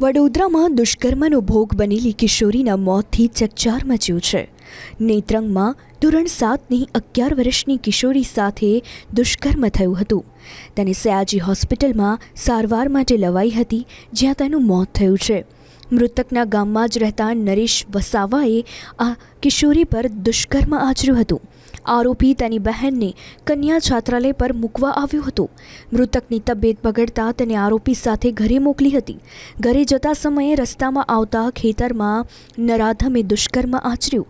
વડોદરામાં દુષ્કર્મનો ભોગ બનેલી કિશોરીના મોતથી ચકચાર મચ્યું છે। નેત્રંગમાં ધોરણ 7ની 11 વર્ષની કિશોરી સાથે દુષ્કર્મ થયું હતું। તેને સયાજી હોસ્પિટલમાં સારવાર માટે લવાઈ હતી, જ્યાં તેનું મોત થયું છે। મૃતકના ગામમાં જ રહેતા નરેશ વસાવાએ આ કિશોરી પર દુષ્કર્મ આચર્યું હતું। આરોપી તેની બહેનને કન્યા છાત્રાલય પર મૂકવા આવ્યો હતો। મૃતકની તબિયત બગડતા તેને આરોપી સાથે ઘરે મોકલી હતી। ઘરે જતા સમયે રસ્તામાં આવતા ખેતરમાં નરાધમે દુષ્કર્મ આચર્યું।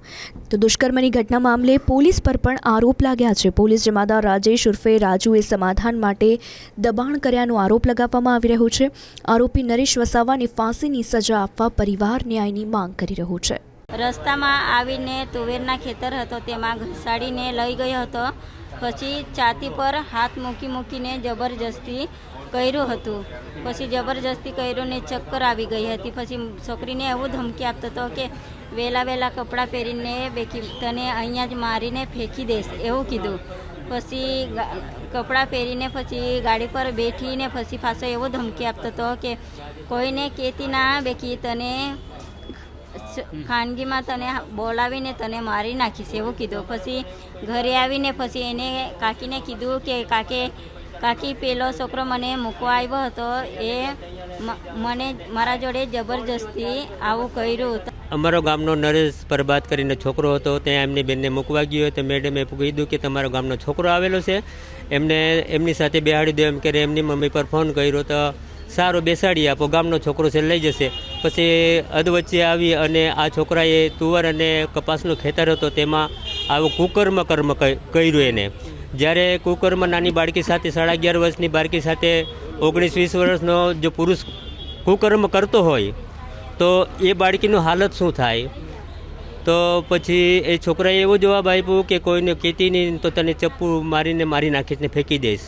તો દુષ્કર્મની ઘટના મામલે પોલીસ પર પણ આરોપ લાગ્યા છે। પોલીસ જમાદાર રાજેશ ઉર્ફે રાજુએ સમાધાન માટે દબાણ કર્યાનો આરોપ લગાવવામાં આવી રહ્યો છે। આરોપી નરેશ વસાવાને ફાંસીની સજા આપવા પરિવાર ન્યાયની માંગ કરી રહ્યો છે। રસ્તામાં આવીને તુવેરના ખેતર હતો, તેમાં ઘસાડીને લઈ ગયો હતો। પછી છાતી પર હાથ મૂકીને જબરજસ્તી કર્યું હતું। પછી જબરજસ્તી કર્યું ને ચક્કર આવી ગઈ હતી। પછી છોકરીને એવું ધમકી આપતો હતો કે વહેલા કપડાં પહેરીને તને અહીંયા જ મારીને ફેંકી દઈશ એવું કીધું। પછી કપડાં પહેરીને પછી ગાડી પર બેઠીને પછી પાછો એવો ધમકી આપતો હતો કે કોઈને કહેતી ના બેકી, તને ખાનગીમાં તને બોલાવીને તને મારી નાખીશ એવું કીધું। પછી ઘરે આવીને પછી એને કાકીને કીધું કે કાકી પેલો છોકરો મને મૂકવા આવ્યો હતો, એ મને મારા જોડે જબરજસ્તી આવું કર્યું। અમારો ગામનો નરેશ પરબાદ કરીને છોકરો હતો, ત્યાં એમની બેનને મૂકવા ગયો તો મેડમે કીધું કે તમારો ગામનો છોકરો આવેલો છે, એમને એમની સાથે બેહાડી દો એમ કરી એમની મમ્મી પર ફોન કર્યો તો સારો બેસાડી આપો, ગામનો છોકરો છે લઈ જશે। પછી અધવચ્ચે આવી અને આ છોકરાએ તુવર અને કપાસનું ખેતર હતો તેમાં આવું કુકર્મ કર્યું એને। જ્યારે કુકર્મ નાની બાળકી સાથે 11.5 વર્ષની બાળકી સાથે 19-20 વર્ષનો જો પુરુષ કુકર્મ કરતો હોય તો એ બાળકીનું હાલત શું થાય? તો પછી એ છોકરાએ એવો જવાબ આપ્યો કે કોઈને કહેતી નહીં તો તને ચપ્પુ મારીને મારી નાખીશ ને ફેંકી દઈશ।